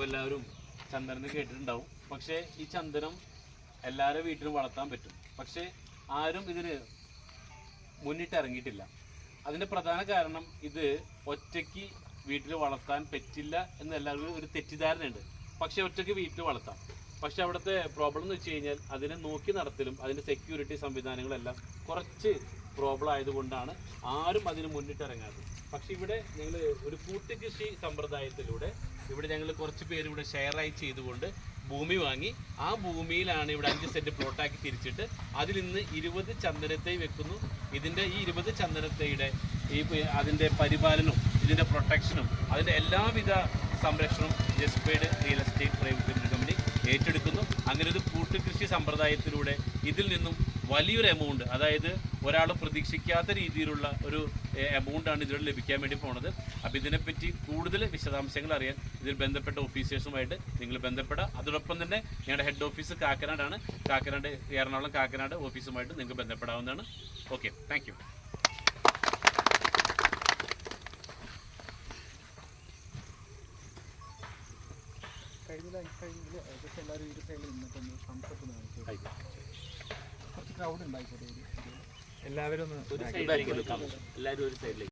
ഇപ്പോൾ എല്ലാവരും ചന്ദനം കേട്ടിട്ടുണ്ടാവും. പക്ഷേ ഈ ചന്ദനം എല്ലാവരുടെ വീട്ടിലും വളർത്താൻ പറ്റും. പക്ഷേ ആരും ഇതിന് മുന്നിട്ട് ഇറങ്ങിയിട്ടില്ല. അതിൻ്റെ പ്രധാന കാരണം ഇത് ഒറ്റയ്ക്ക് വീട്ടിൽ വളർത്താൻ പറ്റില്ല എന്ന് എല്ലാവർക്കും ഒരു തെറ്റിദ്ധാരണയുണ്ട്. പക്ഷേ ഒറ്റയ്ക്ക് വീട്ടിൽ വളർത്താം. പക്ഷെ അവിടുത്തെ പ്രോബ്ലം എന്ന് വെച്ച് കഴിഞ്ഞാൽ അതിനെ നോക്കി നടത്തലും അതിൻ്റെ സെക്യൂരിറ്റി സംവിധാനങ്ങളെല്ലാം കുറച്ച് പ്രോബ്ലം ആയതുകൊണ്ടാണ് ആരും അതിന് മുന്നിട്ടിറങ്ങാത്തത്. പക്ഷെ ഇവിടെ ഞങ്ങൾ ഒരു കൂട്ടുകൃഷി സമ്പ്രദായത്തിലൂടെ ഇവിടെ ഞങ്ങൾ കുറച്ച് പേര് ഇവിടെ ഷെയറായി ചെയ്തുകൊണ്ട് ഭൂമി വാങ്ങി ആ ഭൂമിയിലാണ് ഇവിടെ 5 സെൻറ്റ് പ്ലോട്ടാക്കി തിരിച്ചിട്ട് അതിൽ നിന്ന് 20 ചന്ദനത്തൈ വെക്കുന്നു. ഇതിൻ്റെ ഈ 20 ചന്ദനത്തൈയുടെ അതിൻ്റെ പരിപാലനവും ഇതിൻ്റെ പ്രൊട്ടക്ഷനും അതിൻ്റെ എല്ലാവിധ സംരക്ഷണവും ജസ്പേഡ് real estate private limited company ഏറ്റെടുക്കുന്നു. അങ്ങനെ ഒരു കൂട്ടുകൃഷി സമ്പ്രദായത്തിലൂടെ ഇതിൽ നിന്നും വലിയൊരു എമൗണ്ട്, അതായത് ഒരാൾ പ്രതീക്ഷിക്കാത്ത രീതിയിലുള്ള ഒരു എമൗണ്ടാണ് ഇതിലൂടെ ലഭിക്കാൻ വേണ്ടി പോണത്. അപ്പോൾ ഇതിനെപ്പറ്റി കൂടുതൽ വിശദാംശങ്ങൾ അറിയാൻ ഇതിൽ ബന്ധപ്പെട്ട ഓഫീസേഴ്സുമായിട്ട് നിങ്ങൾ ബന്ധപ്പെടുക. അതോടൊപ്പം തന്നെ ഞങ്ങളുടെ ഹെഡ് ഓഫീസ് കാക്കനാടാണ്. എറണാകുളം കാക്കനാട് ഓഫീസുമായിട്ട് നിങ്ങൾക്ക് ബന്ധപ്പെടാവുന്നതാണ്. Okay, thank you. കുറച്ച് ക്രൗഡ് ഉണ്ടായിക്കോട്ടെ, എല്ലാവരും ഒരു സൈഡിലേക്ക് എല്ലാവരും ഒരു സൈഡിലേക്ക്